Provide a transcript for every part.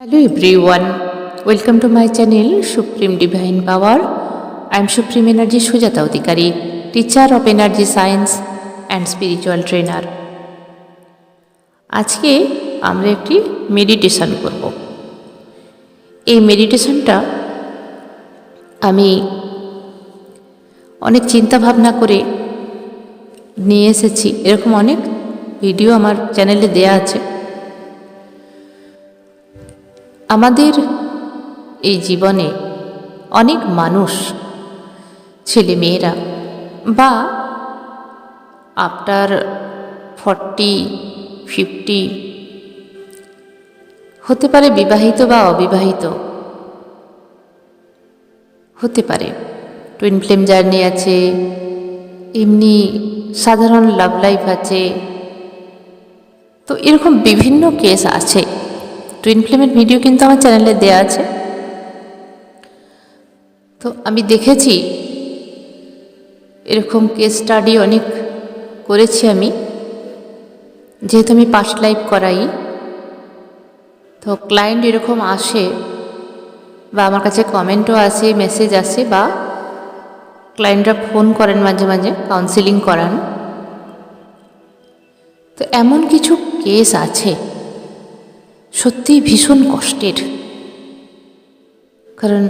Hello everyone, welcome to my channel Supreme Divine Power. I am Supreme Energy Sujata Adhikari, teacher of energy science and spiritual trainer. আজকে আমরা একটি meditation করব। এই মেডিটেশনটা আমি অনেক চিন্তা ভাবনা করে নিয়ে এসেছি। এরকম অনেক ভিডিও আমার চ্যানেলে দেয়া আছে। আমাদের এই জীবনে অনেক মানুষ, ছেলে মেয়েরা বা আফটার 40-50 হতে পারে, বিবাহিত বা অবিবাহিত হতে পারে, টুইন ফ্লেম জার্নি আছে, এমনি সাধারণ লাভ লাইফ আছে। তো এরকম বিভিন্ন কেস আছে। টুইন ফ্লেমের ভিডিও কিন্তু আমার চ্যানেলে দেয়া আছে। তো আমি দেখেছি এরকম কেস স্টাডি অনেক করেছি আমি, যেহেতু আমি পাস্ট লাইফ করাই। তো ক্লায়েন্ট এরকম আসে বা আমার কাছে কমেন্টও আসে, মেসেজ আসে, বা ক্লায়েন্টরা ফোন করেন মাঝে মাঝে, কাউন্সিলিং করান। তো এমন কিছু কেস আছে সত্যিই ভীষণ কষ্টের, কারণ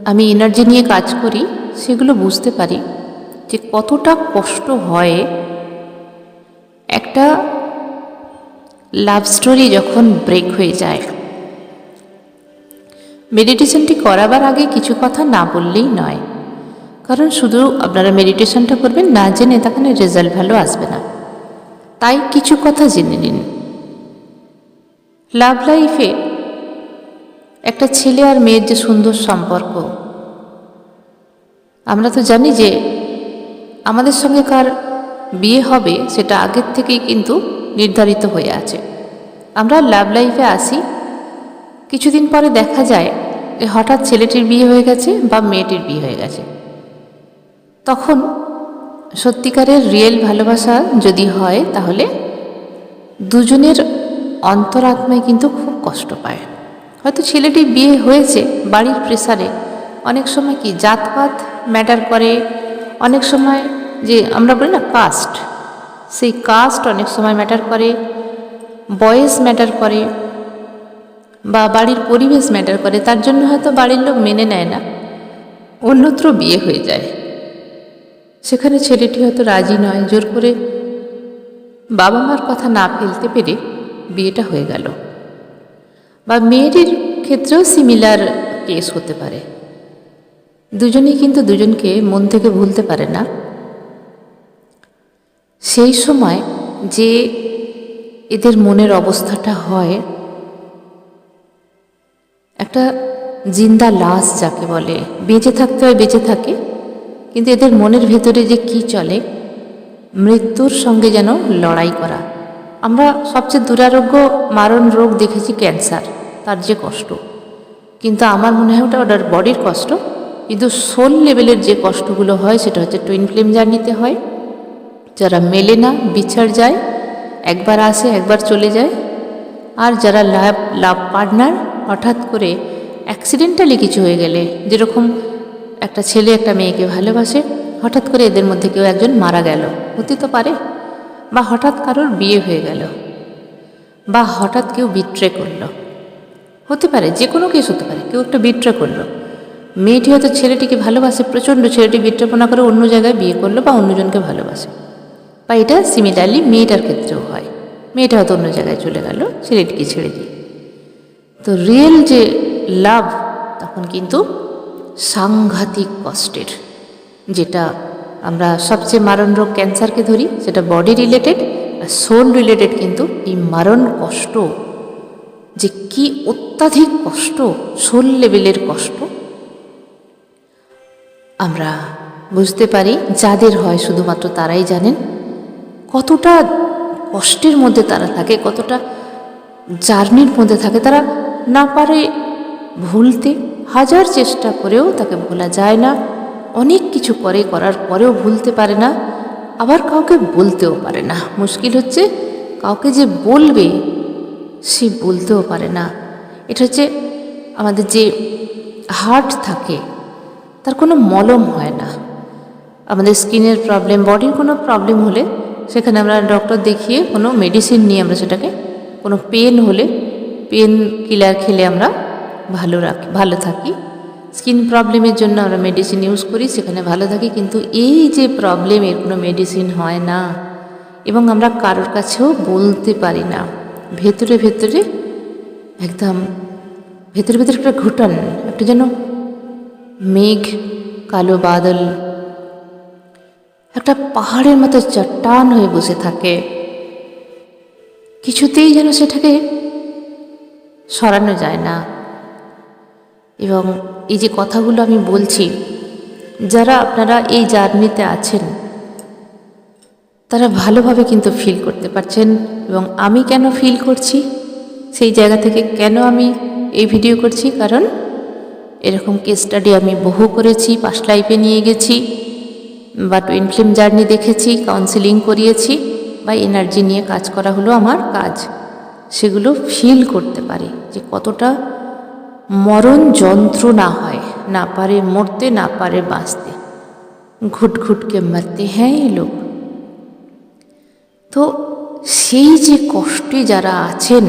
আমি এনার্জি নিয়ে কাজ করি, সেগুলো বুঝতে পারি যে কতটা কষ্ট হয় একটা লাভ স্টোরি যখন ব্রেক হয়ে যায়। মেডিটেশনটি করাবার আগে কিছু কথা না বললেই নয়, কারণ শুধু আপনারা মেডিটেশনটা করবেন না জেনে তখন রেজাল্ট ভালো আসবে না। তাই কিছু কথা জেনে নিন। লাভ লাইফে একটা ছেলে আর মেয়ের যে সুন্দর সম্পর্ক, আমরা তো জানি যে আমাদের সঙ্গে কার বিয়ে হবে সেটা আগের থেকেই কিন্তু নির্ধারিত হয়ে আছে। আমরা লাভ লাইফে আসি, কিছুদিন পরে দেখা যায় যে হঠাৎ ছেলেটির বিয়ে হয়ে গেছে বা মেয়েটির বিয়ে হয়ে গেছে। তখন সত্যিকারের রিয়েল ভালোবাসা যদি হয়, তাহলে দুজনের অন্তরাত্মায় কিন্তু খুব কষ্ট পায়। হয়তো ছেলেটির বিয়ে হয়েছে বাড়ির প্রেসারে, অনেক সময় কি জাতপাত ম্যাটার করে, অনেক সময় যে আমরা বলি না কাস্ট, সেই কাস্ট অনেক সময় ম্যাটার করে, বয়স ম্যাটার করে, বা বাড়ির পরিবেশ ম্যাটার করে। তার জন্য হয়তো বাড়ির লোক মেনে নেয় না, অন্যত্র বিয়ে হয়ে যায়। সেখানে ছেলেটি হয়তো রাজি নয়, জোর করে বাবা মার কথা না ফেলতে পেরে বিয়েটা হয়ে গেল। বা মেয়েটির ক্ষেত্রেও সিমিলার কেস হতে পারে। দুজনেই কিন্তু দুজনকে মন থেকে ভুলতে পারে না। সেই সময় যে এদের মনের অবস্থাটা হয়, একটা জিন্দা লাশ যাকে বলে, বেঁচে থাকতে হয় বেঁচে থাকে, কিন্তু এদের মনের ভেতরে যে কি চলে, মৃত্যুর সঙ্গে যেন লড়াই করা। আমরা সবচেয়ে দুরারোগ্য মারণ রোগ দেখেছি ক্যান্সার, তার যে কষ্ট, কিন্তু আমার মনে হয় ওটা ওটার বডির কষ্ট, কিন্তু সোল লেভেলের যে কষ্টগুলো হয় সেটা হচ্ছে টুইন ফ্লেম জার্নিতে হয়। যারা মেলে না, বিছাড় যায়, একবার আসে একবার চলে যায়। আর যারা লাভ পার্টনার হঠাৎ করে অ্যাক্সিডেন্টালি কিছু হয়ে গেলে, যেরকম একটা ছেলে একটা মেয়েকে ভালোবাসে, হঠাৎ করে এদের মধ্যে কেউ একজন মারা গেল, হতে তো পারে, বা হঠাৎ কারোর বিয়ে হয়ে গেল, বা হঠাৎ কেউ বিট্রে করলো, হতে পারে, যে কোনো কেস হতে পারে। কেউ একটা বিট্রে করলো, মেয়েটি হয়তো ছেলেটিকে ভালোবাসে প্রচণ্ড, ছেলেটি বিট্রেপনা করে অন্য জায়গায় বিয়ে করলো বা অন্যজনকে ভালোবাসে। বা এটা সিমিলারলি মেয়েটার ক্ষেত্রেও হয়, মেয়েটা হয়তো অন্য জায়গায় চলে গেল ছেলেটিকে ছেড়ে দিয়ে। তো রিয়েল যে লাভ তখন কিন্তু সাংঘাতিক কষ্টের। যেটা আমরা সবচেয়ে মারণ রোগ ক্যান্সারকে ধরি, সেটা বডি রিলেটেড, আর সোল রিলেটেড। কিন্তু এই মারণ কষ্ট যে কি অত্যাধিক কষ্ট, সোল লেভেলের কষ্ট আমরা বুঝতে পারি। যাদের হয় শুধুমাত্র তারাই জানেন কতটা কষ্টের মধ্যে তারা থাকে, কতটা জার্নির মধ্যে থাকে। তারা না পারে ভুলতে, হাজার চেষ্টা করেও তাকে ভোলা যায় না, অনেক কিছু করার পরেও ভুলতে পারে না, আবার কাউকে বলতেও পারে না। মুশকিল হচ্ছে কাউকে যে বলবে সে বলতেও পারে না। এটা হচ্ছে আমাদের যে হার্ট থাকে তার কোনো মলম হয় না। আমাদের স্কিনের প্রবলেম, বডির কোনো প্রবলেম হলে সেখানে আমরা ডক্টর দেখিয়ে কোনো মেডিসিন নিয়ে আমরা সেটাকে, কোনো পেন হলে পেন কিলার খেলে আমরা ভালো থাকি। স্কিন প্রবলেমের জন্য আমরা মেডিসিন ইউজ করি, সেখানে ভালো থাকি। কিন্তু এই যে প্রবলেম, এর কোনো মেডিসিন হয় না এবং আমরা কারোর কাছেও বলতে পারি না। ভেতরে ভেতরে একদম ভেতরে ভেতরে একটা ঘুটান, একটা যেন মেঘ, কালো বাদল একটা পাহাড়ের মতো চট্টান হয়ে বসে থাকে, কিছুতেই যেন সেটাকে সরানো যায় না। এবং এই যে কথাগুলো আমি বলছি, যারা আপনারা এই জার্নিতে আছেন তারা ভালোভাবে কিন্তু ফিল করতে পারছেন। এবং আমি কেন ফিল করছি, সেই জায়গা থেকে কেন আমি এই ভিডিও করছি, কারণ এরকম কেস স্টাডি আমি বহু করেছি, পাস্ট লাইফে নিয়ে গেছি, বা টুইন ফ্লেম জার্নি দেখেছি, কাউন্সেলিং করিয়েছি, বা এনার্জি নিয়ে কাজ করা হলো আমার কাজ। সেগুলো ফিল করতে পারি যে কতটা মরণ যন্ত্রণা হয়, না পারে মরতে, না পারে বাঁচতে, ঘুট ঘুটকে মরতে হ্যাঁ এই লোক। তো সেই যে কষ্টে যারা আছেন,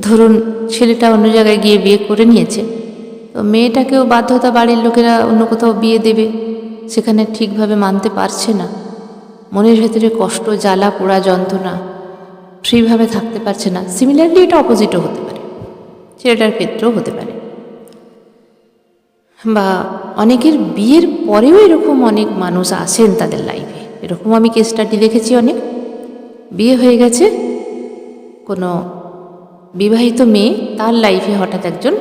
ধরুন ছেলেটা অন্য জায়গায় গিয়ে বিয়ে করে নিয়েছে, তো মেয়েটাকেও বাধ্যতা বাড়ির লোকেরা অন্য কোথাও বিয়ে দেবে, সেখানে ঠিকভাবে মানতে পারছে না, মনের ভেতরে কষ্ট, জ্বালা পোড়া, যন্ত্রণা, ফ্রিভাবে থাকতে পারছে না। সিমিলারলি এটা অপোজিটও হতে পারে, ছেলেটার ক্ষেত্রেও হতে পারে। বা অনেকের বিয়ের পরেও এরকম অনেক মানুষ আসেন তাদের লাইফে, এরকম আমি কেস স্টাডি দেখেছি। অনেক বিয়ে হয়ে গেছে, কোনো বিবাহিত মেয়ে, তার লাইফে হঠাৎ একজন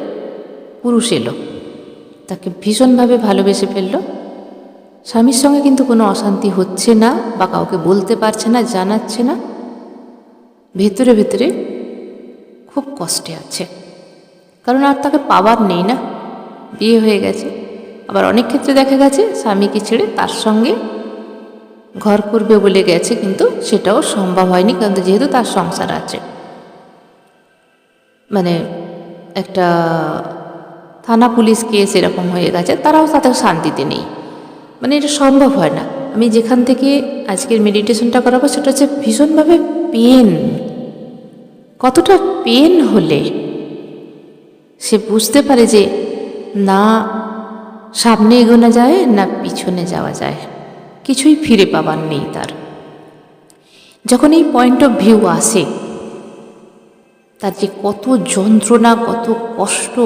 পুরুষ এলো, তাকে ভীষণভাবে ভালোবেসে ফেলল। স্বামীর সঙ্গে কিন্তু কোনো অশান্তি হচ্ছে না, বা কাউকে বলতে পারছে না, জানাচ্ছে না, ভেতরে ভেতরে খুব কষ্টে আছে, কারণ আর তাকে পাওয়ার নেই না, বিয়ে হয়ে গেছে। আবার অনেক ক্ষেত্রে দেখা গেছে স্বামীকে ছেড়ে তার সঙ্গে ঘর করবে বলে গেছে, কিন্তু সেটাও সম্ভব হয়নি, কারণ যেহেতু তার সংসার আছে। মানে একটা থানা পুলিশ কেস এরকম হয়ে গেছে, তারাও তাদের শান্তিতে নেই, মানে এটা সম্ভব হয় না। আমি যেখান থেকে আজকের মেডিটেশনটা করাবো সেটা হচ্ছে ভীষণভাবে পেন। কতটা পেন হলে সে বুঝতে পারে যে না সামনে এগোনো যায়, না পিছনে যাওয়া যায়, কিছুই ফিরে পাবার নেই তার। যখন এই পয়েন্ট অফ ভিউ আসে, তার যে কত যন্ত্রণা, কত কষ্ট,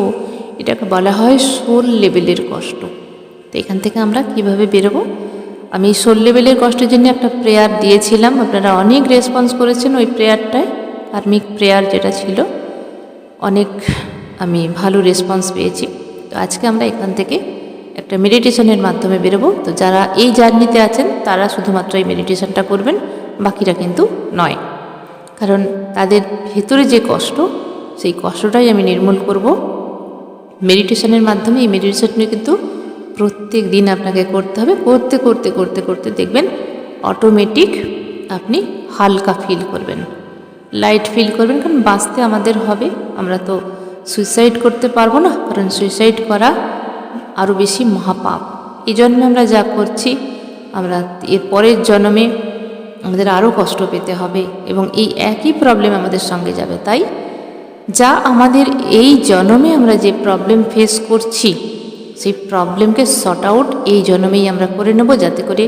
এটাকে বলা হয় সোল লেভেলের কষ্ট। তো এখান থেকে আমরা কিভাবে বেরোবো, আমি সোল লেভেলের কষ্টের জন্য একটা প্রেয়ার দিয়েছিলাম, আপনারা অনেক রেসপন্স করেছেন ওই প্রেয়ারটায়। কার্মিক প্রেয়ার যেটা ছিল, অনেক আমি ভালো রেসপন্স পেয়েছি। তো আজকে আমরা এখান থেকে একটা মেডিটেশনের মাধ্যমে বেরোবো। তো যারা এই জার্নিতে আছেন তারা শুধুমাত্র এই মেডিটেশনটা করবেন, বাকিরা কিন্তু নয়, কারণ তাদের ভেতরে যে কষ্ট, সেই কষ্টটাই আমি নির্মূল করব মেডিটেশনের মাধ্যমে। এই মেডিটেশনটি কিন্তু প্রত্যেক দিন আপনাকে করতে হবে। করতে করতে করতে করতে দেখবেন অটোমেটিক আপনি হালকা ফিল করবেন, লাইট ফিল করবেন। কারণ বাঁচতে আমাদের হবে, আমরা তো সুইসাইড করতে পারবো না, কারণ সুইসাইড করা আরও বেশি মহাপাপ। এই জন্মে আমরা যা করছি, আমরা এর পরের জন্মে আমাদের আরও কষ্ট পেতে হবে, এবং এই একই প্রবলেম আমাদের সঙ্গে যাবে। তাই যা আমাদের এই জন্মে আমরা যে প্রবলেম ফেস করছি, সেই প্রবলেমকে সর্ট আউট এই জন্মেই আমরা করে নেব, যাতে করে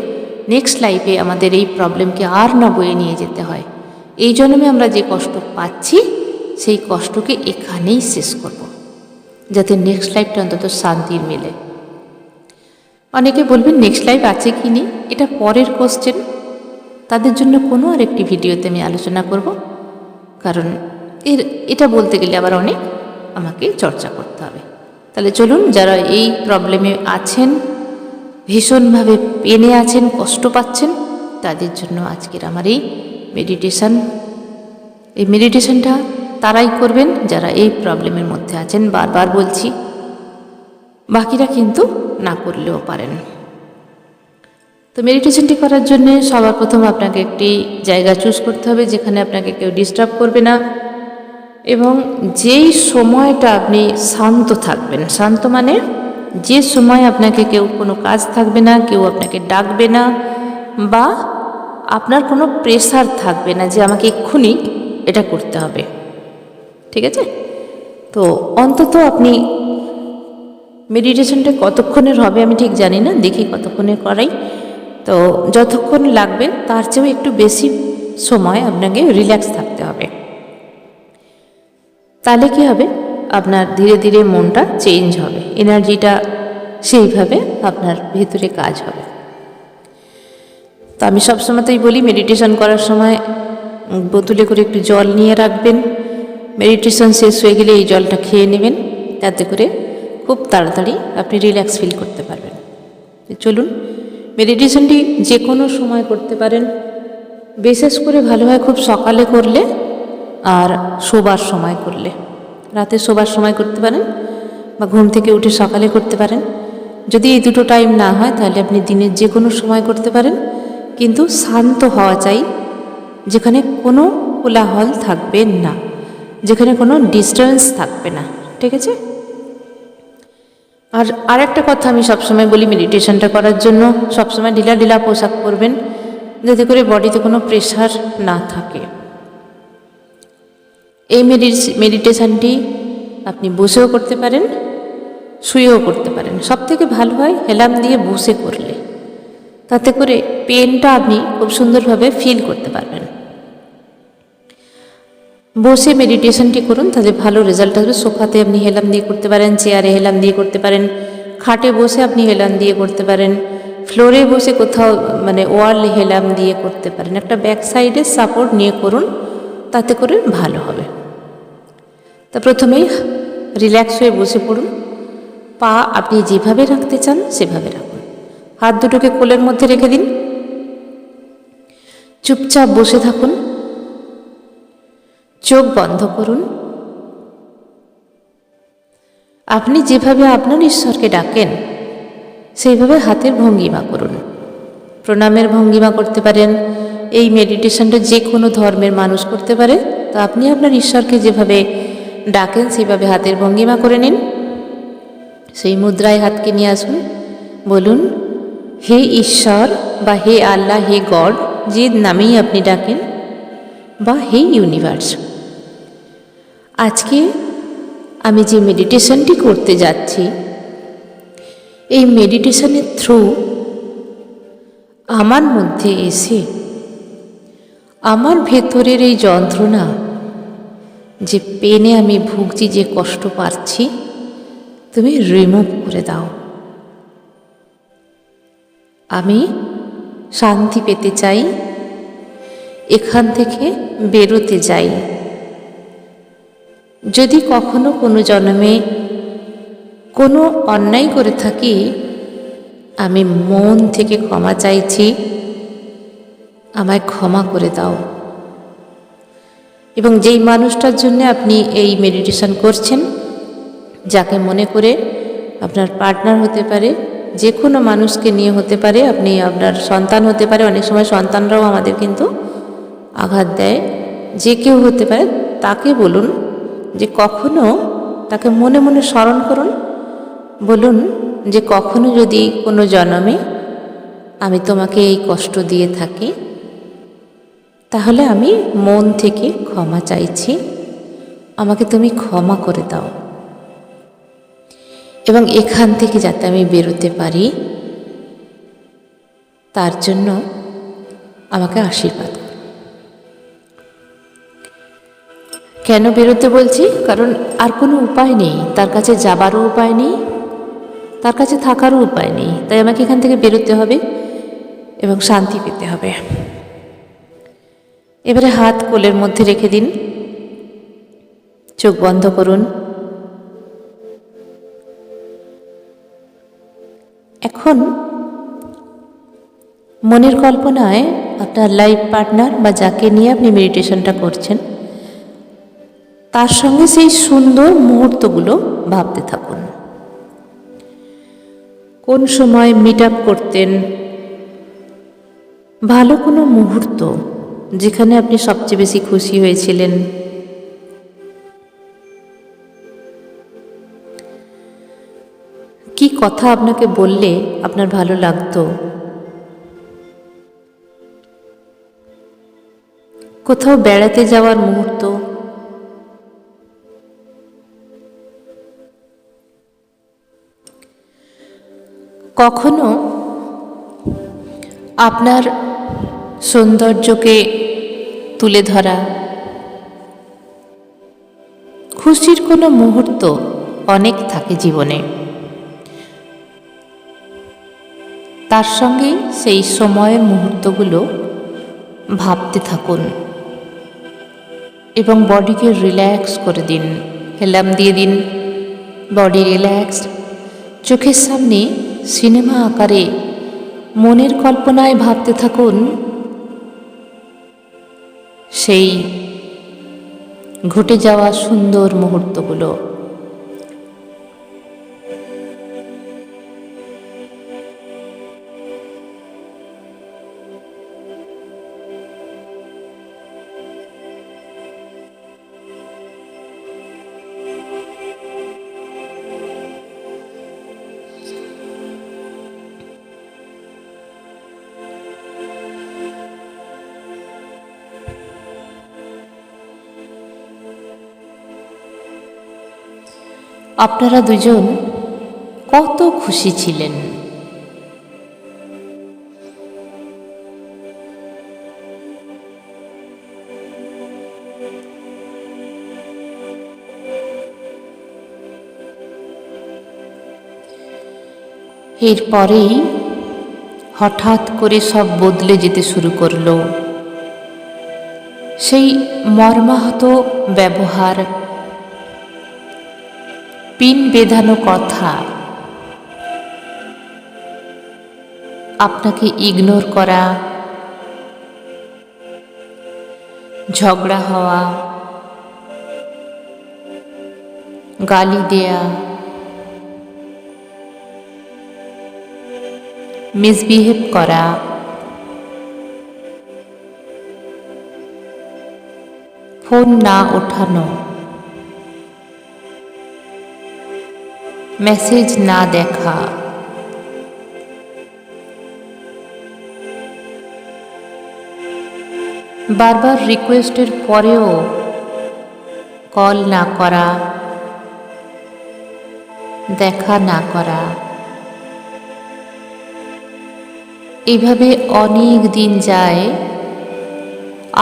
নেক্সট লাইফে আমাদের এই প্রবলেমকে আর না বয়ে নিয়ে যেতে হয়। এই জন্মে আমরা যে কষ্ট পাচ্ছি, সেই কষ্টকে এখানেই শেষ করব, যাতে নেক্সট লাইফটা অন্তত শান্তির মেলে। অনেকে বলবেন নেক্সট লাইফ আছে কি নেই, এটা পরের কোশ্চেন, তাদের জন্য কোনো আরেকটি ভিডিওতে আমি আলোচনা করব, কারণ এটা বলতে গেলে আবার অনেক আমাকে চর্চা করতে হবে। তাহলে চলুন, যারা এই প্রবলেমে আছেন, ভীষণভাবে পেনে আছেন, কষ্ট পাচ্ছেন, তাদের জন্য আজকের আমার এই মেডিটেশন। এই মেডিটেশনটা তারাই করবেন যারা এই প্রবলেমের মধ্যে আছেন, বারবার বলছি, বাকিরা কিন্তু না করলেও পারেন। তো মেডিটেশনটি করার জন্য সবার প্রথম আপনাকে একটি জায়গা চুজ করতে হবে, যেখানে আপনাকে কেউ ডিস্টার্ব করবে না, এবং যেই সময়টা আপনি শান্ত থাকবেন, শান্ত মানে যে সময় আপনাকে কেউ কোনো কাজ থাকবে না, কেউ আপনাকে ডাকবে না, বা আপনার কোনো প্রেশার থাকবে না যে আমাকে এক্ষুনি এটা করতে হবে, ঠিক আছে? তো অন্তত আপনি মেডিটেশনটা কতক্ষণের হবে আমি ঠিক জানি না, দেখি কতক্ষণে করাই। তো যতক্ষণ লাগবে তার চেয়েও একটু বেশি সময় আপনাকে রিল্যাক্স থাকতে হবে। তাহলে কী হবে, আপনার ধীরে ধীরে মনটা চেঞ্জ হবে, এনার্জিটা সেইভাবে আপনার ভেতরে কাজ হবে। তো আমি সবসময়তেই বলি মেডিটেশন করার সময় বোতলে করে একটু জল নিয়ে রাখবেন। মেডিটেশন শেষ হয়ে গেলে এই জলটা খেয়ে নেবেন, তাতে করে খুব তাড়াতাড়ি আপনি রিল্যাক্স ফিল করতে পারবেন। চলুন, মেডিটেশনটি যে কোনো সময় করতে পারেন, বিশেষ করে ভালো হয় খুব সকালে করলে আর শোবার সময় করলে। রাতে শোবার সময় করতে পারেন বা ঘুম থেকে উঠে সকালে করতে পারেন। যদি এই দুটো টাইম না হয় তাহলে আপনি দিনের যে কোনো সময় করতে পারেন, কিন্তু শান্ত হওয়া চাই, যেখানে কোনো কোলাহল থাকবে না, যেখানে কোনো ডিস্টার্বেন্স থাকবে না, ঠিক আছে? আর আরেকটা কথা আমি সবসময় বলি, মেডিটেশনটা করার জন্য সবসময় ঢিলা ঢিলা পোশাক পরবেন, যাতে করে বডিতে কোনো প্রেশার না থাকে। এই মেডিটেশনটি আপনি বসেও করতে পারেন, শুয়েও করতে পারেন। সবথেকে ভালো হয় হেলাম দিয়ে বসে করলে, তাতে করে পেনটা আপনি খুব সুন্দরভাবে ফিল করতে পারবেন। বসে মেডিটেশনটি করুন, তাহলে ভালো রেজাল্ট আসবে। সোফাতে আপনি হেলাম দিয়ে করতে পারেন, চেয়ারে হেলাম দিয়ে করতে পারেন, খাটে বসে আপনি হেলাম দিয়ে করতে পারেন, ফ্লোরে বসে কোথাও মানে ওয়ালে হেলাম দিয়ে করতে পারেন। একটা ব্যাক সাইডে সাপোর্ট নিয়ে করুন, তাতে করে ভালো হবে। তা প্রথমেই রিল্যাক্স হয়ে বসে পড়ুন। পা আপনি যেভাবে রাখতে চান সেভাবে রাখুন। হাত দুটোকে কোলের মধ্যে রেখে দিন। চুপচাপ বসে থাকুন, চোখ বন্ধ করুন। আপনি যেভাবে আপনার ঈশ্বরকে ডাকেন সেইভাবে হাতের ভঙ্গিমা করুন। প্রণামের ভঙ্গিমা করতে পারেন। এই মেডিটেশনটা যে কোনো ধর্মের মানুষ করতে পারে। তো আপনি আপনার ঈশ্বরকে যেভাবে ডাকেন সেইভাবে হাতের ভঙ্গিমা করে নিন। সেই মুদ্রায় হাতকে নিয়ে আসুন। বলুন, হে ঈশ্বর বা হে আল্লাহ, হে গড, যে নামেই আপনি ডাকেন, বা হে ইউনিভার্স, আজকে আমি যে মেডিটেশনটি করতে যাচ্ছি, এই মেডিটেশনের থ্রু আমার মধ্যে এসে আমার ভেতরের এই যন্ত্রণা, যে পেনে আমি ভুগছি, যে কষ্ট পাচ্ছি, তুমি রিমুভ করে দাও। আমি শান্তি পেতে চাই, এখান থেকে বেরোতে চাই। যদি কখনো কোনো জন্মে কোনো অন্যায় করে থাকি, আমি মন থেকে ক্ষমা চাইছি, আমায় ক্ষমা করে দাও। এবং যেই মানুষটার জন্য আপনি এই মেডিটেশন করছেন, যাকে মনে করে, আপনার পার্টনার হতে পারে, যে কোনো মানুষকে নিয়ে হতে পারে, আপনি আপনার সন্তান হতে পারে, অনেক সময় সন্তানরাও আমাদের কিন্তু আঘাত দেয়, যে কেউ হতে পারে, তাকে বলুন যে কখনো, তাকে মনে মনে স্মরণ করুন, বলুন যে কখনো যদি কোনো জন্মে আমি তোমাকে এই কষ্ট দিয়ে থাকি, তাহলে আমি মন থেকে ক্ষমা চাইছি, আমাকে তুমি ক্ষমা করে দাও, এবং এখান থেকে যাতে আমি বেরোতে পারি তার জন্য আমাকে আশীর্বাদ করো। কেন বেরোতে বলছি? কারণ আর কোনো উপায় নেই, তার কাছে যাবারও উপায় নেই, তার কাছে থাকারও উপায় নেই। তাই আমাকে এখান থেকে বেরোতে হবে এবং শান্তি পেতে হবে। এবারে হাত কোলের মধ্যে রেখে দিন, চোখ বন্ধ করুন। এখন মনের কল্পনায় আপনার লাইফ পার্টনার বা যাকে নিয়ে আপনি মেডিটেশনটা করছেন, তার সঙ্গে সেই সুন্দর মুহূর্তগুলো ভাবতে থাকুন। কোন সময় মিট আপ করতেন, ভালো কোনো মুহূর্ত যেখানে আপনি সবচেয়ে বেশি খুশি হয়েছিলেন, কি কথা আপনাকে বললে আপনার ভালো লাগতো? কোথাও বেড়াতে যাওয়ার মুহূর্ত, কখনো আপনার সৌন্দর্যকে তুলে ধরা, খুশির কোনো মুহূর্ত অনেক থাকে জীবনে। তার সঙ্গে সেই সময়ের মুহূর্তগুলো ভাবতে থাকুন এবং বডিকে রিল্যাক্স করে দিন, হেলাম দিয়ে দিন, বডি রিল্যাক্সড। চোখের সামনে সিনেমা আকারে মনের কল্পনায় ভাবতে থাকুন সেই ঘটে যাওয়া সুন্দর মুহূর্তগুলো। আপনারা দুজন কত খুশি ছিলেন। এরপরেই হঠাৎ করে সব বদলে যেতে শুরু করলো। সেই মর্মাহত ব্যবহার, পিন বেঁধানো কথা, আপনাকে ইগনোর করা, ঝগড়া হওয়া, গালি দেয়া, মিসবিহেভ করা, ফোন না ওঠানো, মেসেজ না দেখা, বারবার রিকোয়েস্টের পরেও কল না করা, দেখা না করা, এইভাবে অনেক দিন যায়।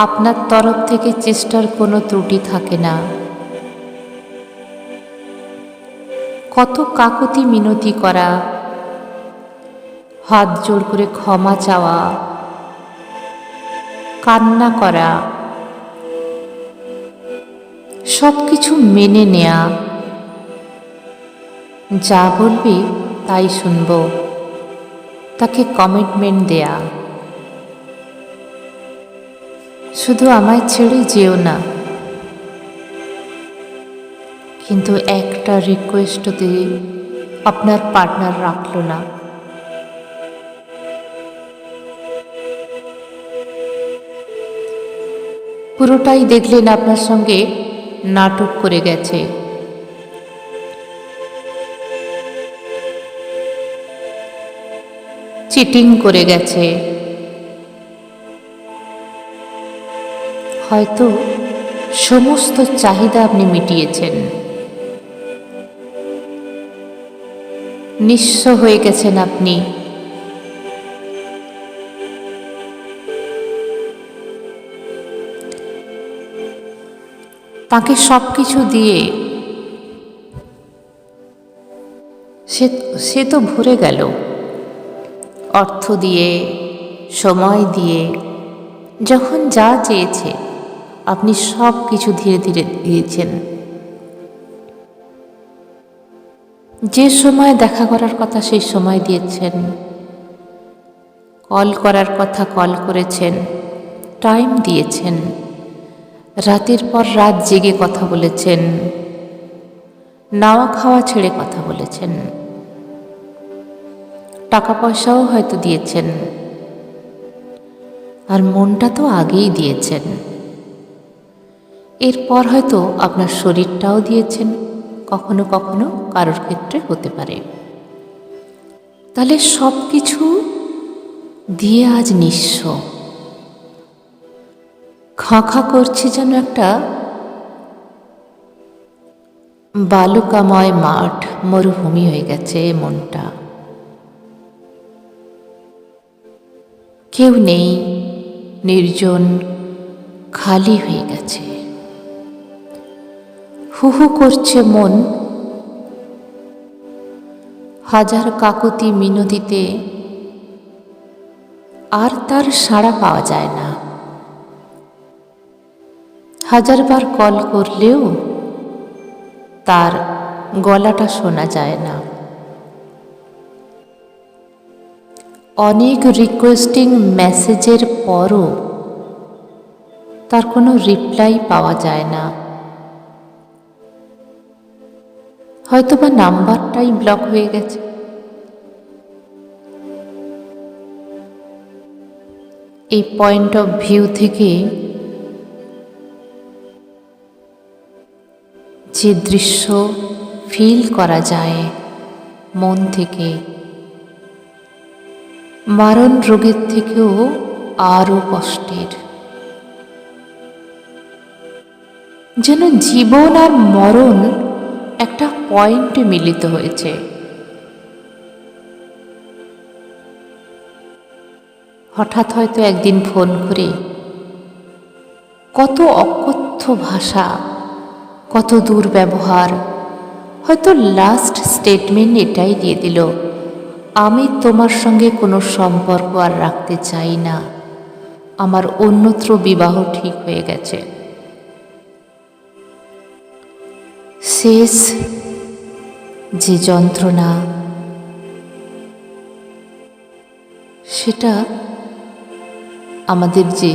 আপনার তরফ থেকে চেষ্টার কোনো ত্রুটি থাকে না। কত কাকুতি মিনতি করা, হাত জোড় করে ক্ষমা চাওয়া, কান্না করা, সব কিছু মেনে নেয়া, যা বলবে তাই শুনব, তাকে কমিটমেন্ট দেয়া, শুধু আমায় ছেড়ে যেও না। কিন্তু একটা রিকোয়েস্টতে আপনার পার্টনার রাখল না। পুরোটাই দেখলেন আপনার সঙ্গে নাটক করে গেছে। চিটিং করে গেছে। হয়তো সমস্ত চাহিদা আপনি মিটিয়েছেন, নিঃস্ব হয়ে গেছেন আপনি। তাকে সব কিছু দিয়ে সে তো ভরে গেল, অর্থ দিয়ে, সময় দিয়ে। যখন যা চেয়েছে আপনি সব কিছু ধীরে ধীরে দিয়েছেন। যে সময় দেখা করার কথা সেই সময় দিয়েছেন, কল করার কথা কল করেছেন, টাইম দিয়েছেন, রাতের পর রাত জেগে কথা বলেছেন, নাওয়া খাওয়া ছেড়ে কথা বলেছেন, টাকা পয়সাও হয়তো দিয়েছেন, আর মনটা তো আগেই দিয়েছেন। এরপর হয়তো আপনার শরীরটাও দিয়েছেন, কখনো কখনো কারোর ক্ষেত্রে হতে পারে। তাহলে সব কিছু দিয়ে আজ নিঃস্ব, খাঁ করছে যেন একটা বালুকাময় মাঠ, মরুভূমি হয়ে গেছে মনটা। কেউ নেই, নির্জন, খালি হয়ে গেছে। হু হু করছে মন, হাজার কাকুতি মিনতিতে আর তার সাড়া পাওয়া যায় না। হাজারবার কল করলেও তার গলাটা শোনা যায় না। অনেক রিকোয়েস্টিং মেসেজের পরও তার কোনো রিপ্লাই পাওয়া যায় না। হয়তোবা নাম্বারটাই ব্লক হয়ে গেছে। এই পয়েন্ট অফ ভিউ থেকে যে দৃশ্য ফিল করা যায় মন থেকে, মারণ রোগের থেকেও আরো কষ্টের। যেন জীবন আর মরণ একটা পয়েন্টে মিলিত হয়েছে। হঠাৎ হয়তো একদিন ফোন করে কত অকথ্য ভাষা, কত দুর্ব্যবহার, হয়তো লাস্ট স্টেটমেন্ট এটাই দিয়ে দিল, আমি তোমার সঙ্গে কোনো সম্পর্ক আর রাখতে চাই না, আমার অন্যত্র বিবাহ ঠিক হয়ে গেছে। শেষ যে যন্ত্রণা, সেটা আমাদের যে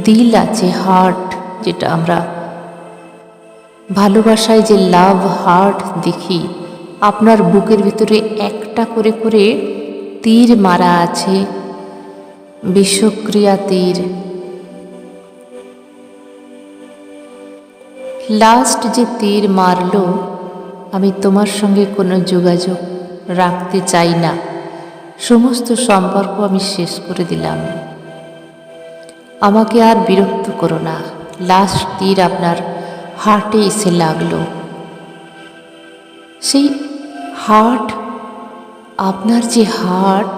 দিল আছে, হার্ট, যেটা আমরা ভালোবাসায় যে লাভ হার্ট দেখি, আপনার বুকের ভিতরে একটা করে করে তীর মারা আছে, বিষক্রিয়া তীর। লাস্ট যে তীর মারল, আমি তোমার সঙ্গে কোনো যোগাযোগ রাখতে চাই না, সমস্ত সম্পর্ক আমি শেষ করে দিলাম, আমাকে আর বিরক্ত করো না। লাস্ট তীর আপনার হার্টে এসে লাগলো। সেই হার্ট, আপনার যে হার্ট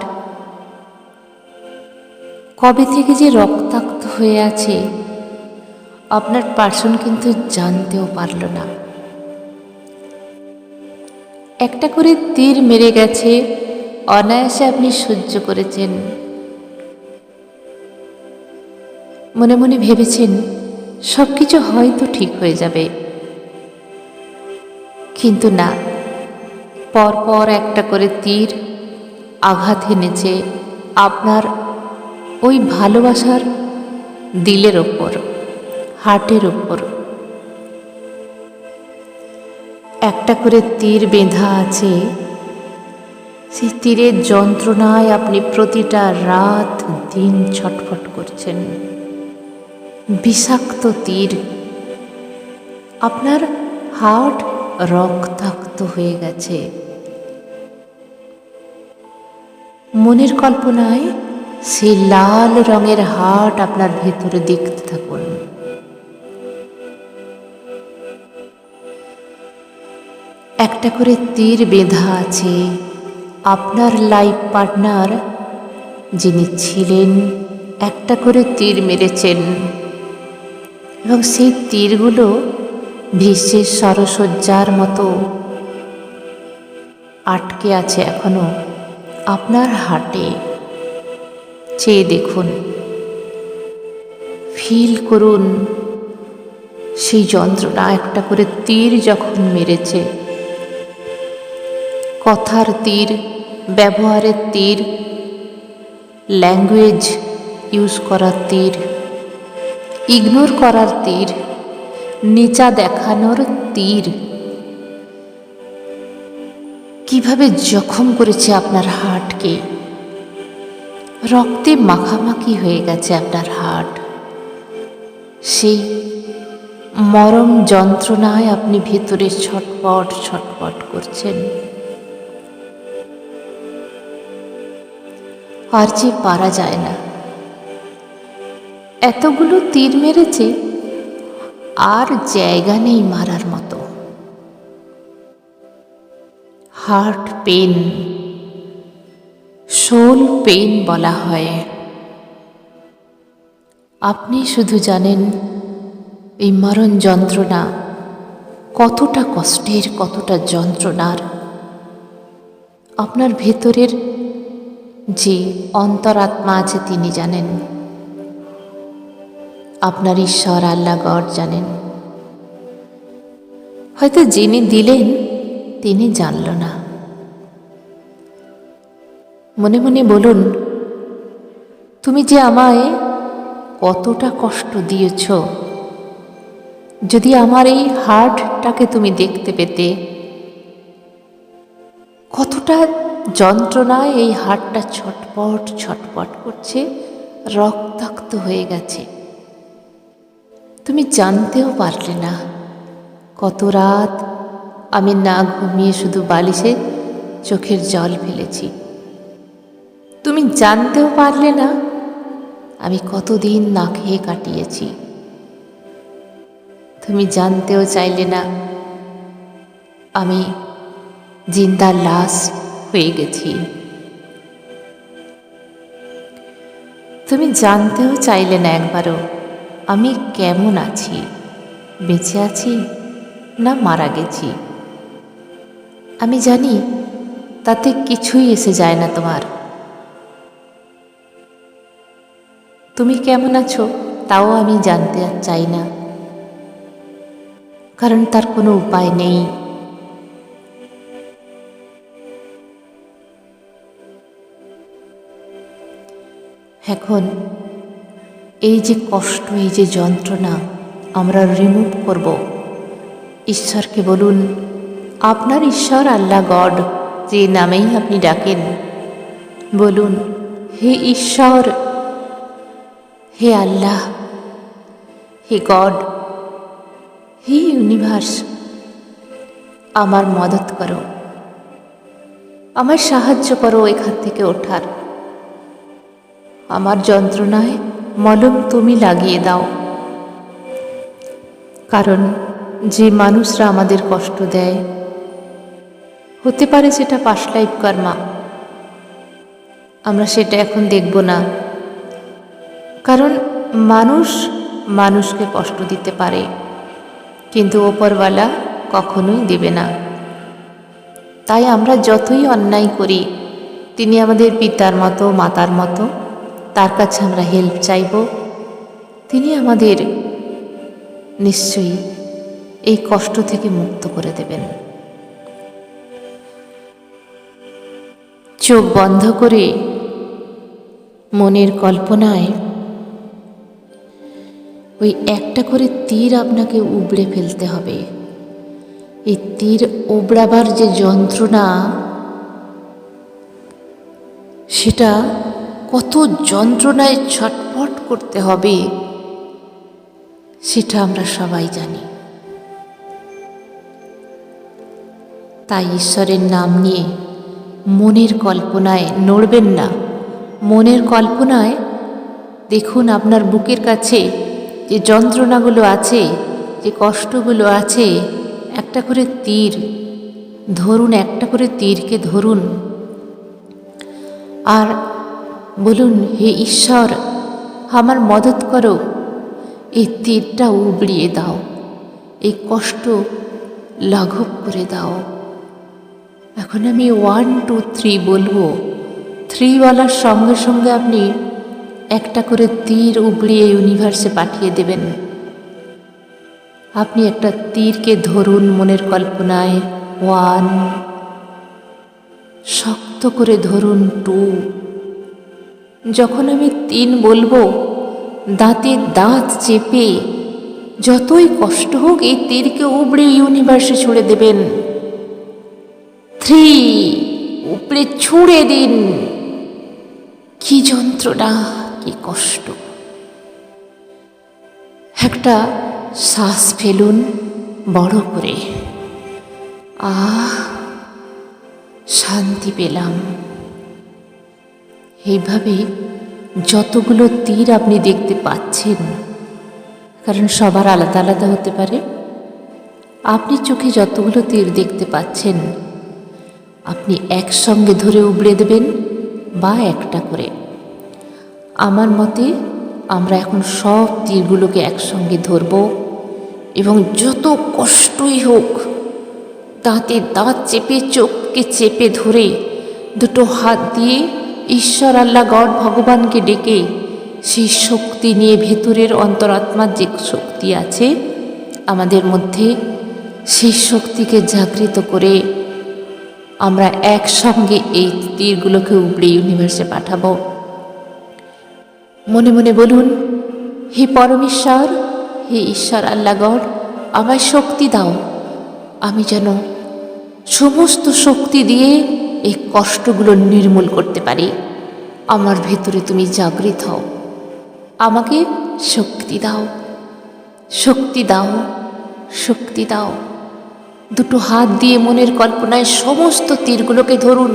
কবে থেকে যে রক্তাক্ত হয়ে আছে, আপনার পার্সন কিন্তু জানতেও পারল না। একটা করে তীর মেরে গেছে, অনায়াসে আপনি সহ্য করেছেন। মনে মনে ভেবেছেন সব কিছু হয়তো ঠিক হয়ে যাবে, কিন্তু না, পরপর একটা করে তীর আঘাত এনেছে আপনার ওই ভালোবাসার দিলের ওপর, হার্টের ওপর। একটা করে তীর বেঁধা আছে, সেই তীরের যন্ত্রণায় আপনি প্রতিটা রাত দিন ছটফট করছেন। বিষাক্ত তীর, আপনার হার্ট রক্তাক্ত হয়ে গেছে। মনের কল্পনায় সেই লাল রঙের হার্ট আপনার ভেতরে দেখতে থাকুন। একটা করে তীর বেঁধা আছে আপনার লাইফ পার্টনার, যিনি ছিলেন, একটা করে তীর মেরেছেন, এবং সেই তীরগুলো ভীষ্মের সরসজ্জার মতো আটকে আছে এখনো আপনার হার্টে। চেয়ে দেখুন, ফিল করুন সেই যন্ত্রণা। একটা করে তীর যখন মেরেছে, কথার তীর, ব্যবহারের তীর, ল্যাঙ্গুয়েজ ইউজ করার তীর, ইগনোর করার তীর, নিচা দেখানোর তীর, কিভাবে জখম করেছে আপনার হার্টকে। রক্তে মাখামাখি হয়ে গেছে আপনার হার্ট। সেই মরম যন্ত্রণায় আপনি ভেতরে ছটপট ছটপট করছেন। আর যে পারা যায় না। এতগুলো তীর মেরেছে, আর জায়গা নেই মারার মতো। হার্ট পেন, সোল পেন বলা হয়। আপনি শুধু জানেন এই মরণ যন্ত্রণা কতটা কষ্টের, কতটা যন্ত্রণার। আপনার ভেতরের যে অন্তরাত্মা আছে তিনি জানেন, আপনার ঈশ্বর আল্লাহ গড জানেন। হয়তো যিনি দিলেন তিনি জানল না। মনে মনে বলুন, তুমি যে আমায় কতটা কষ্ট দিয়েছ, যদি আমার এই হার্টটাকে তুমি দেখতে পেতে, কতটা যন্ত্রণায় এই হার্টটা ছটপট ছটপট করছে, রক্তাক্ত হয়ে গেছে। তুমি জানতেও পারলে না। কত রাত আমি না ঘুমিয়ে শুধু বালিশে চোখের জল ফেলেছি। তুমি জানতেও পারলে না আমি কতদিন না খেয়ে কাটিয়েছি। তুমি জানতেও চাইলে না আমি জিন্দা লাশ হয়ে গেছি। তুমি জানতেও চাইলে না একবারও আমি কেমন আছি, বেঁচে আছি না মারা গেছি। আমি জানি তাতে কিছুই এসে যায় না তোমার। তুমি কেমন আছো তাও আমি জানতে চাই না, কারণ তার কোনো উপায় নেই। এখন এই যে কষ্ট, এই যে যন্ত্রণা আমরা রিমুভ করব। ঈশ্বরকে বলুন, আপনার ঈশ্বর আল্লাহ গড যে নামেই আপনি ডাকেন, বলুন, হে ঈশ্বর, হে আল্লাহ, হে গড, হে ইউনিভার্স, আমার মদত করো, আমায় সাহায্য করো এখান থেকে ওঠার। আমার যন্ত্রণায় মলম তুমি লাগিয়ে দাও। কারণ যে মানুষরা আমাদের কষ্ট দেয়, হতে পারে সেটা পাস্ট লাইফ কর্মা, আমরা সেটা এখন দেখব না। কারণ মানুষ মানুষকে কষ্ট দিতে পারে, কিন্তু ওপরওয়ালা কখনোই দেবে না। তাই আমরা যতই অন্যায় করি, তিনি আমাদের পিতার মতো, মাতার মতো, তার কাছে আমরা হেল্প চাইব। তিনি আমাদের নিশ্চয়ই এই কষ্ট থেকে মুক্ত করে দেবেন। চোখ বন্ধ করে মনের কল্পনায় ওই একটা করে তীর আপনাকে উবড়ে ফেলতে হবে। এই তীর ওবড়াবার যে যন্ত্রণা, সেটা কত যন্ত্রণায় ছটফট করতে হবে সেটা আমরা সবাই জানি। তাই ঈশ্বরের নাম নিয়ে মনের কল্পনায় নড়বেন না। মনের কল্পনায় দেখুন আপনার বুকের কাছে যে যন্ত্রণাগুলো আছে, যে কষ্টগুলো আছে, একটা করে তীর ধরুন, একটা করে তীরকে ধরুন আর বলুন, হে ঈশ্বর, আমার মদত করো, এই তীরটা উবড়িয়ে দাও, এই কষ্ট লাঘব করে দাও। এখন আমি 1 2 3 বলবো, 3 বলার সঙ্গে সঙ্গে আপনি একটা করে তীর উবড়িয়ে ইউনিভার্সে পাঠিয়ে দেবেন। আপনি একটা তীরকে ধরুন মনের কল্পনায়, 1, শক্ত করে ধরুন 2। যখন আমি 3 বলবো, দাঁতে দাঁত চেপে যতই কষ্ট হোক এই তীরকে উবড়ে ইউনিভার্সে ছুঁড়ে দেবেন। 3, উপরে ছুঁড়ে দিন। কি যন্ত্রণা, কি কষ্ট। একটা শ্বাস ফেলুন বড় করে, শান্তি পেলাম। এইভাবে যতগুলো তীর আপনি দেখতে পাচ্ছেন, কারণ সবার আলাদা আলাদা হতে পারে, আপনি চোখে যতগুলো তীর দেখতে পাচ্ছেন আপনি একসঙ্গে ধরে উবড়ে দেবেন বা একটা করে। আমার মতে আমরা এখন সব তীরগুলোকে একসঙ্গে ধরব এবং যত কষ্টই হোক দাঁতে দাঁত চেপে চোখকে চেপে ধরে দুটো হাত দিয়ে ঈশ্বর, আল্লাহ, গড, ভগবানকে ডেকে সেই শক্তি নিয়ে, ভেতরের অন্তরাত্মার যে শক্তি আছে আমাদের মধ্যে, সেই শক্তিকে জাগৃত করে আমরা একসঙ্গে এই তীরগুলোকে উপড়ে ইউনিভার্সে পাঠাবো। মনে মনে বলুন, হে পরমেশ্বর, হে ঈশ্বর, আল্লাহ, গড, আমায় শক্তি দাও, আমি যেন সমস্ত শক্তি দিয়ে এই কষ্টগুলো নির্মূল করতে পারি। আমার ভেতরে তুমি জাগৃত হও, আমাকে শক্তি দাও, শক্তি দাও, শক্তি দাও। দুটো হাত দিয়ে মনের কল্পনায় সমস্ত তীরগুলোকে ধরুন,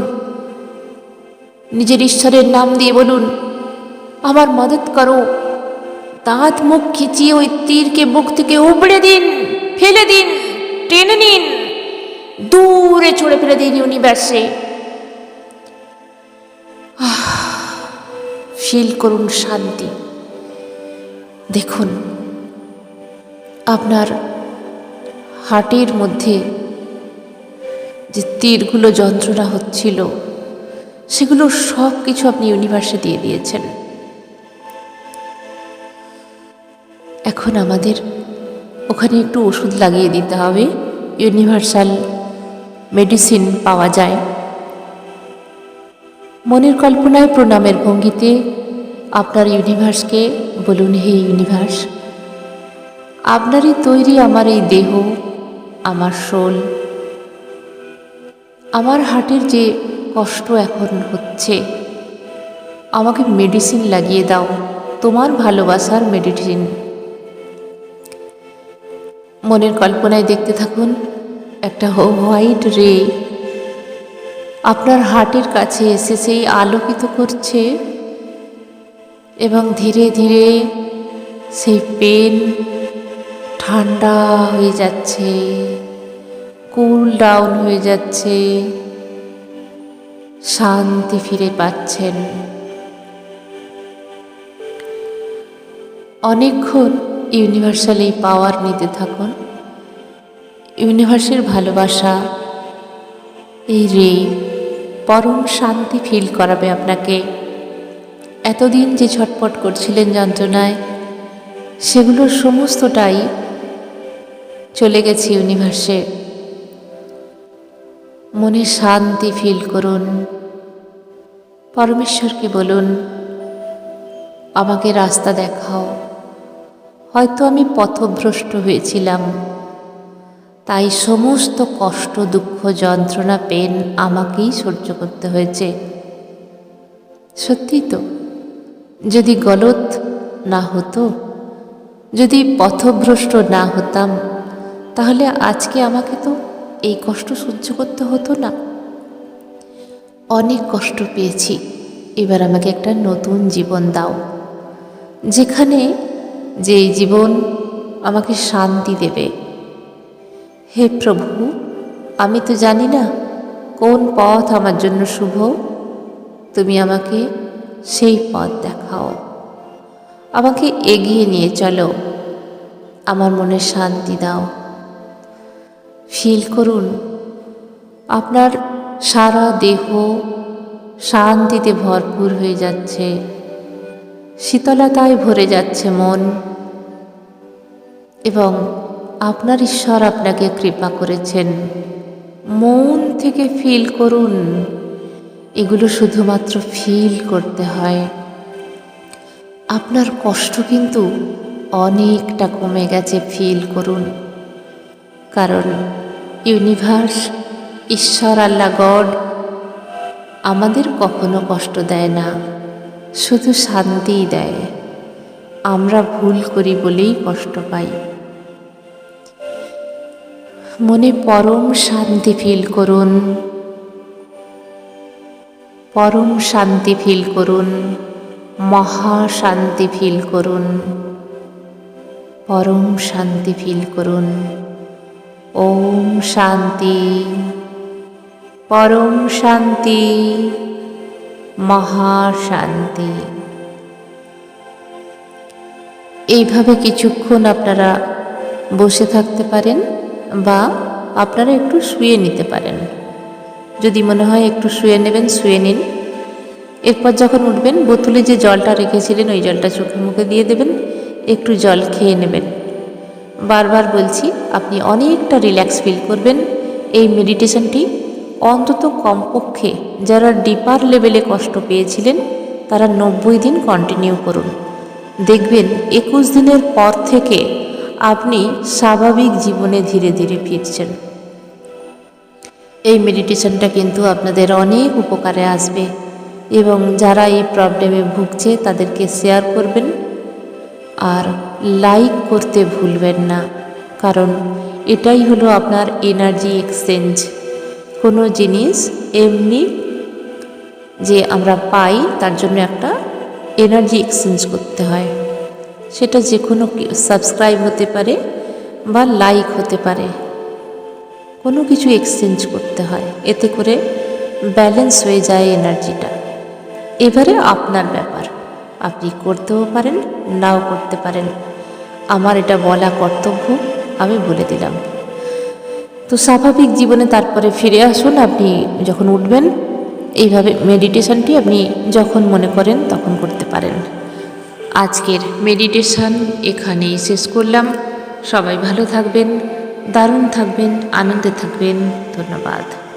নিজের ঈশ্বরের নাম দিয়ে বলুন, আমার মদত করো। দাঁত মুখ খিচিয়ে ওই তীরকে বুক থেকে উপড়ে দিন, ফেলে দিন, টেনে নিন, দূরে ছুঁড়ে ফেলে দিন ইউনিভার্সে। ফিল করুন শান্তি। দেখুন আপনার হার্টের মধ্যে যে তীরগুলো যন্ত্রণা হচ্ছিল সেগুলো সব কিছু আপনি ইউনিভার্সে দিয়ে দিয়েছেন। এখন আমাদের ওখানে একটু ওষুধ লাগিয়ে দিতে হবে। ইউনিভার্সাল মেডিসিন পাওয়া যায়। মনের কল্পনায় প্রণামের ভঙ্গিতে আপনার ইউনিভার্সকে বলুন, হে ইউনিভার্স, আপনারই তৈরি আমার এই দেহ, আমার সোল, আমার হার্টের যে কষ্ট এখন হচ্ছে, আমাকে মেডিসিন লাগিয়ে দাও, তোমার ভালোবাসার মেডিসিন। মনের কল্পনায় দেখতে থাকুন একটা হোয়াইট রে আপনার হার্টের কাছে এসে সেই আলোকিত করছে এবং ধীরে ধীরে সেই পেন ঠান্ডা হয়ে যাচ্ছে, কুল ডাউন হয়ে যাচ্ছে, শান্তি ফিরে পাচ্ছেন। অনেকক্ষণ ইউনিভার্সাল এই পাওয়ার নিতে থাকুন। ইউনিভার্সের ভালোবাসা, এই রে পরম শান্তি ফিল করাবে আপনাকে। এতদিন যে ছটপট করছিলেন যন্ত্রণায়, সেগুলো সমস্তটাই চলে গেছে ইউনিভার্সে। মনে শান্তি ফিল করুন। পরমেশ্বরকে বলুন, আমাকে রাস্তা দেখাও। হয়তো আমি পথভ্রষ্ট হয়েছিলাম, তাই সমস্ত কষ্ট, দুঃখ, যন্ত্রণা, পেন আমাকেই সহ্য করতে হয়েছে। সত্যি তো, যদি গলত না হতো, যদি পথভ্রষ্ট না হতাম, তাহলে আজকে আমাকে তো এই কষ্ট সহ্য করতে হতো না। অনেক কষ্ট পেয়েছি, এবার আমাকে একটা নতুন জীবন দাও, যেখানে যে জীবন আমাকে শান্তি দেবে। হে প্রভু, আমি তো জানি না কোন পথ আমার জন্য শুভ, তুমি আমাকে সেই পথ দেখাও, আমাকে এগিয়ে নিয়ে চলো, আমার মনে শান্তি দাও। ফিল করুন আপনার সারা দেহ শান্তিতে ভরপুর হয়ে যাচ্ছে, শীতলতায় ভরে যাচ্ছে মন, এবং আপনার ঈশ্বর আপনাকে কৃপা করেছেন। মন থেকে ফিল করুন। এগুলো শুধুমাত্র ফিল করতে হয়। আপনার কষ্ট কিন্তু অনেকটা কমে গেছে, ফিল করুন। কারণ ইউনিভার্স, ঈশ্বর, আল্লাহ, গড আমাদের কখনো কষ্ট দেয় না, শুধু শান্তিই দেয়। আমরা ভুল করি বলেই কষ্ট পাই। মনে পরম শান্তি ফিল করুন। পরম শান্তি ফিল করুন, মহা শান্তি ফিল করুন, পরম শান্তি ফিল করুন। ওম শান্তি, পরম শান্তি, মহা শান্তি। এইভাবে কিছুক্ষণ আপনারা বসে থাকতে পারেন বা আপনারা একটু শুয়ে নিতে পারেন। যদি মনে হয় একটু শুয়ে নেবেন, শুয়ে নিন। এরপর যখন উঠবেন, বোতলে যে জলটা রেখেছিলেন ওই জলটা চোখে মুখে দিয়ে দেবেন, একটু জল খেয়ে নেবেন। বারবার বলছি, আপনি অনেকটা রিল্যাক্স ফিল করবেন। এই মেডিটেশনটি অন্তত কমপক্ষে যারা ডিপার লেভেলে কষ্ট পেয়েছিলেন তারা 90 দিন কন্টিনিউ করুন। দেখবেন 21 দিনের পর থেকে আপনি স্বাভাবিক জীবনে ধীরে ধীরে ফিরছেন। এই মেডিটেশনটা কিন্তু আপনাদের অনেক উপকারে আসবে এবং যারা এই প্রবলেমে ভুগছে তাদেরকে শেয়ার করবেন আর লাইক করতে ভুলবেন না, কারণ এটাই হলো আপনার এনার্জি এক্সচেঞ্জ। কোনো জিনিস এমনি যে আমরা পাই তার জন্য একটা এনার্জি এক্সচেঞ্জ করতে হয়। সেটা যে কোনো সাবস্ক্রাইব হতে পারে বা লাইক হতে পারে, কোনো কিছু এক্সচেঞ্জ করতে হয়, এতে করে ব্যালেন্স হয়ে যায় এনার্জিটা। এবারে আপনার ব্যাপার, আপনি করতেও পারেন নাও করতে পারেন। আমার এটা বলা কর্তব্য, আমি বলে দিলাম। তো স্বাভাবিক জীবনে তারপরে ফিরে আসুন। আপনি যখন উঠবেন এইভাবে মেডিটেশনটি আপনি যখন মনে করেন তখন করতে পারেন। আজকের মেডিটেশন এখানেই শেষ করলাম। সবাই ভালো থাকবেন, দারুণ থাকবেন, আনন্দে থাকবেন। ধন্যবাদ।